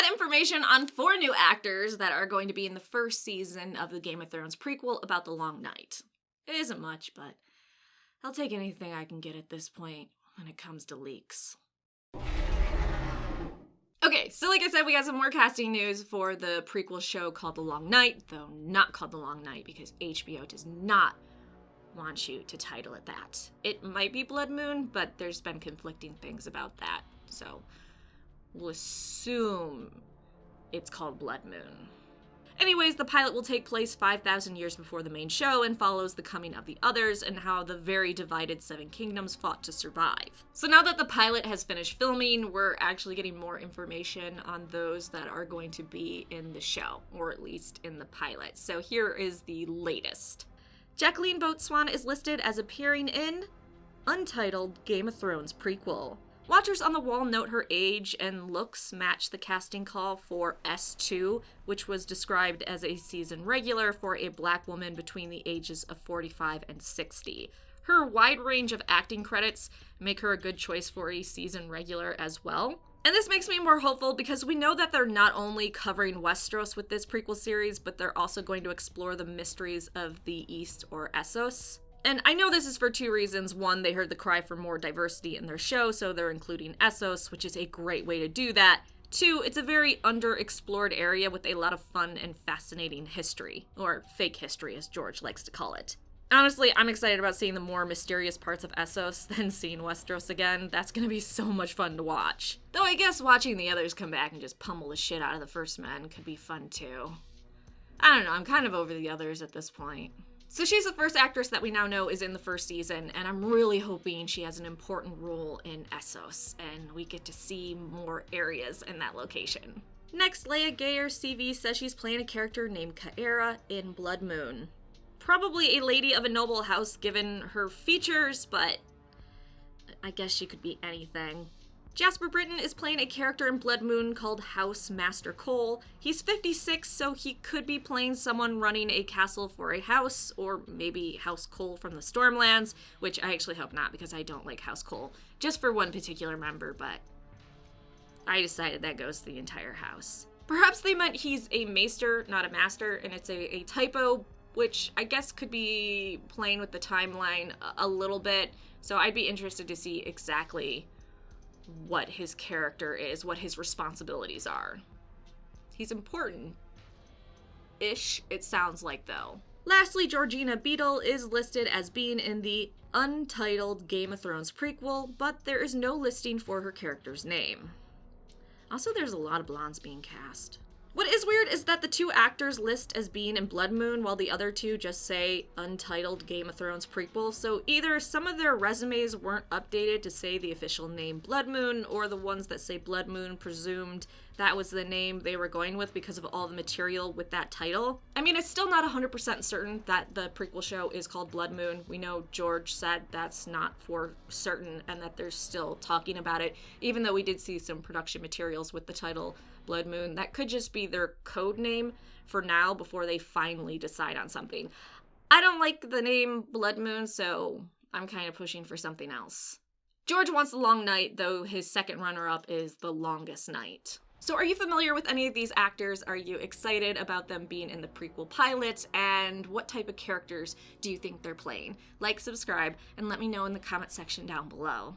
got information on 4 new actors that are going to be in the first season of the Game of Thrones prequel about the Long Night. It isn't much, but I'll take anything I can get at this point when it comes to leaks. Okay, so like I said, we got some more casting news for the prequel show called The Long Night, though not called The Long Night because HBO does not want you to title it that. It might be Blood Moon, but there's been conflicting things about that, so we'll assume it's called Blood Moon. Anyways, the pilot will take place 5,000 years before the main show and follows the coming of the others and how the very divided Seven Kingdoms fought to survive. So now that the pilot has finished filming, we're actually getting more information on those that are going to be in the show, or at least in the pilot. So here is the latest. Jacqueline Boatswain is listed as appearing in Untitled Game of Thrones Prequel. Watchers on the wall note her age and looks match the casting call for S2, which was described as a season regular for a black woman between the ages of 45 and 60. Her wide range of acting credits make her a good choice for a season regular as well. And this makes me more hopeful because we know that they're not only covering Westeros with this prequel series, but they're also going to explore the mysteries of the East or Essos. And I know this is for 2 reasons. 1, they heard the cry for more diversity in their show, so they're including Essos, which is a great way to do that. 2, it's a very underexplored area with a lot of fun and fascinating history, or fake history as George likes to call it. Honestly, I'm excited about seeing the more mysterious parts of Essos than seeing Westeros again. That's gonna be so much fun to watch. Though I guess watching the others come back and just pummel the shit out of the first men could be fun too. I don't know, I'm kind of over the others at this point. So she's the first actress that we now know is in the first season, and I'm really hoping she has an important role in Essos, and we get to see more areas in that location. Next, Leia Gayer's CV says she's playing a character named Kaera in Blood Moon. Probably a lady of a noble house given her features, but I guess she could be anything. Jasper Britton is playing a character in Blood Moon called House Master Cole. He's 56, so he could be playing someone running a castle for a house, or maybe House Cole from the Stormlands, which I actually hope not because I don't like House Cole, just for one particular member, but I decided that goes to the entire house. Perhaps they meant he's a maester, not a master, and it's a typo, which I guess could be playing with the timeline a little bit, so I'd be interested to see exactly what his character is, what his responsibilities are. He's important-ish, it sounds like, though. Lastly, Georgina Beadle is listed as being in the Untitled Game of Thrones prequel, but there is no listing for her character's name. Also, there's a lot of blondes being cast. What is weird is that the 2 actors list as being in Blood Moon while the other 2 just say Untitled Game of Thrones prequel, so either some of their resumes weren't updated to say the official name Blood Moon, or the ones that say Blood Moon presumed that was the name they were going with because of all the material with that title. I mean, it's still not 100% certain that the prequel show is called Blood Moon. We know George said that's not for certain and that they're still talking about it, even though we did see some production materials with the title Blood Moon. That could just be their code name for now before they finally decide on something. I don't like the name Blood Moon, so I'm kind of pushing for something else. George wants The Long Night, though his second runner-up is The Longest Night. So are you familiar with any of these actors? Are you excited about them being in the prequel pilot? And what type of characters do you think they're playing? Like, subscribe, and let me know in the comment section down below.